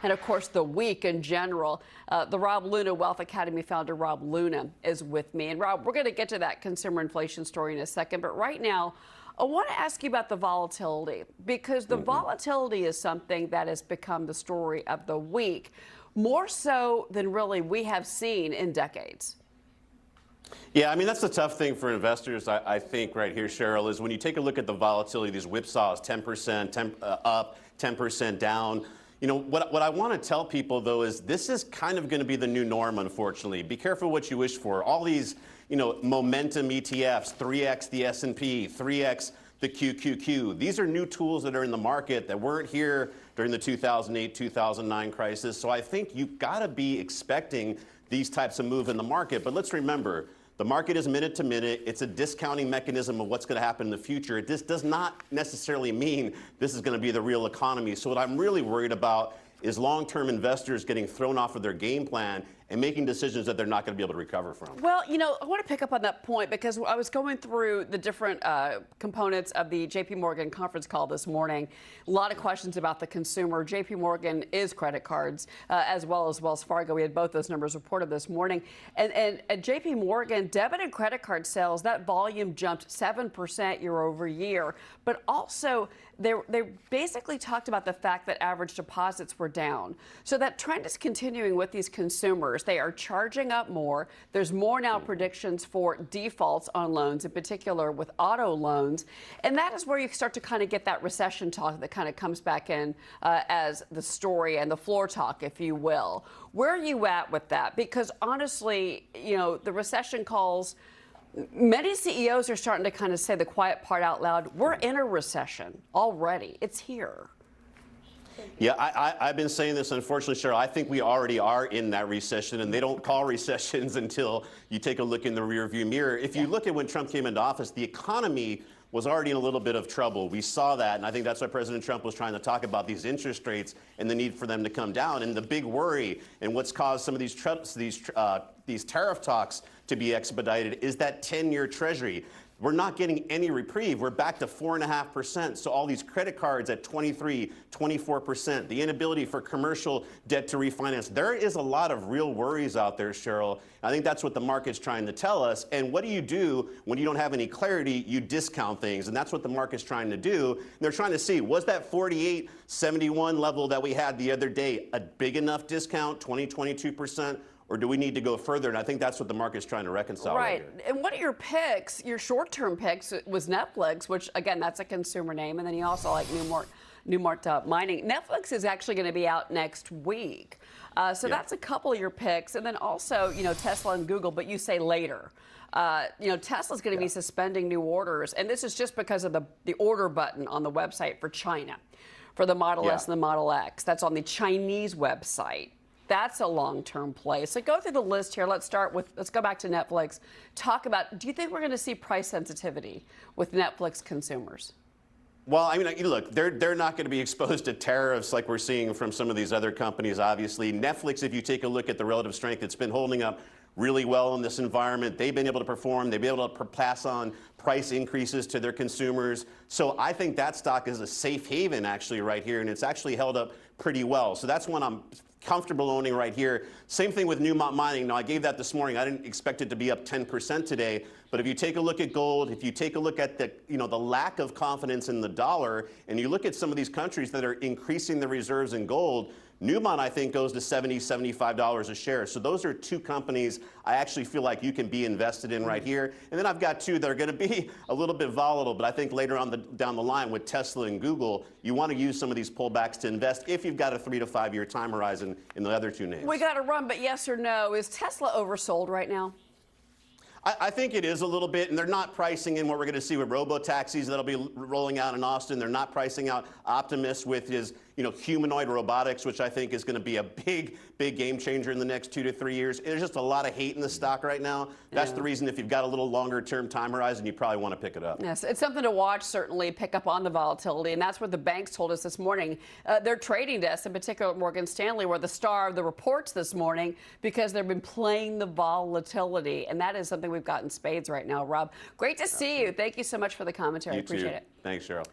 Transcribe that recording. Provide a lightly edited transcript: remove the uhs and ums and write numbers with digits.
and, of course, the week in general. The Rob Luna Wealth Academy founder, Rob Luna, is with me. And, Rob, we're going to get to that consumer inflation story in a second. But right now, I want to ask you about the volatility, because the volatility is something that has become the story of the week, more so than really we have seen in decades. Yeah, I mean, that's the tough thing for investors, I think, right here, Cheryl, is when you take a look at the volatility, these whipsaws, 10% up, 10% down. You know, what I want to tell people, though, is this is kind of going to be the new norm, unfortunately. Be careful what you wish for. All these, momentum ETFs, 3x the S&P, 3x the QQQ. These are new tools that are in the market that weren't here during the 2008, 2009 crisis. So I think you've got to be expecting these types of move in the market. But let's remember, the market is minute to minute. It's a discounting mechanism of what's going to happen in the future. This does not necessarily mean this is going to be the real economy. So what I'm really worried about is long-term investors getting thrown off of their game plan and making decisions that they're not going to be able to recover from. Well, I want to pick up on that point because I was going through the different components of the JP Morgan conference call this morning. A lot of questions about the consumer. JP Morgan is credit cards as well as Wells Fargo. We had both those numbers reported this morning. And at JP Morgan, debit and credit card sales, that volume jumped 7% year over year. But also, they basically talked about the fact that average deposits were down. So that trend is continuing with these consumers. They are charging up more. There's more now predictions for defaults on loans, in particular with auto loans. And that is where you start to kind of get that recession talk that kind of comes back in as the story and the floor talk, if you will. Where are you at with that? Because honestly, the recession calls, many CEOs are starting to kind of say the quiet part out loud. We're in a recession already. It's here. Yeah, I've been saying this, unfortunately, Cheryl. I think we already are in that recession, and they don't call recessions until you take a look in the rearview mirror. If you look at when Trump came into office, the economy was already in a little bit of trouble. We saw that, and I think that's why President Trump was trying to talk about these interest rates and the need for them to come down. And the big worry and what's caused some of these tariff talks to be expedited is that 10-year Treasury. We're not getting any reprieve. We're back to 4.5%. So all these credit cards at 23, 24%, the inability for commercial debt to refinance. There is a lot of real worries out there, Cheryl. I think that's what the market's trying to tell us. And what do you do when you don't have any clarity? You discount things. And that's what the market's trying to do. And they're trying to see, was that 48.71 level that we had the other day a big enough discount, 20, 22%? Or do we need to go further? And I think that's what the market's trying to reconcile. Right. And one of your picks, your short-term picks, was Netflix, which, again, that's a consumer name. And then you also like Newmont Mining. Netflix is actually going to be out next week. So that's a couple of your picks. And then also, Tesla and Google, but you say later. Tesla's going to be suspending new orders. And this is just because of the order button on the website for China, for the Model S and the Model X. That's on the Chinese website. That's a long-term play. So go through the list here. Let's go back to Netflix. Talk about, do you think we're going to see price sensitivity with Netflix consumers? Well, I mean, look, they're not going to be exposed to tariffs like we're seeing from some of these other companies, obviously. Netflix, if you take a look at the relative strength, it's been holding up really well in this environment. They've been able to perform. They've been able to pass on price increases to their consumers. So I think that stock is a safe haven, actually, right here, and it's actually held up pretty well. So that's one I'm comfortable owning right here. Same thing with Newmont Mining. Now, I gave that this morning. I didn't expect it to be up 10% today. But if you take a look at gold, if you take a look at the lack of confidence in the dollar, and you look at some of these countries that are increasing their reserves in gold, Newmont, I think, goes to $70, $75 a share. So those are two companies I actually feel like you can be invested in right here. And then I've got two that are going to be a little bit volatile, but I think later on down the line with Tesla and Google, you want to use some of these pullbacks to invest if you've got a 3 to 5 year time horizon in the other two names. We got to run, but yes or no, is Tesla oversold right now? I think it is a little bit, and they're not pricing in what we're going to see with robo-taxis that'll be rolling out in Austin. They're not pricing out Optimus with his humanoid robotics, which I think is going to be a big game changer in the next 2 to 3 years. There's just a lot of hate in the stock right now. That's the reason if you've got a little longer term time horizon, you probably want to pick it up. Yes, it's something to watch, certainly, pick up on the volatility. And that's what the banks told us this morning. Their trading desks, in particular Morgan Stanley, were the star of the reports this morning because they've been playing the volatility. And that is something we've got in spades right now, Rob. Great to see you. Thank you so much for the commentary. You Appreciate too. it. Thanks, Cheryl.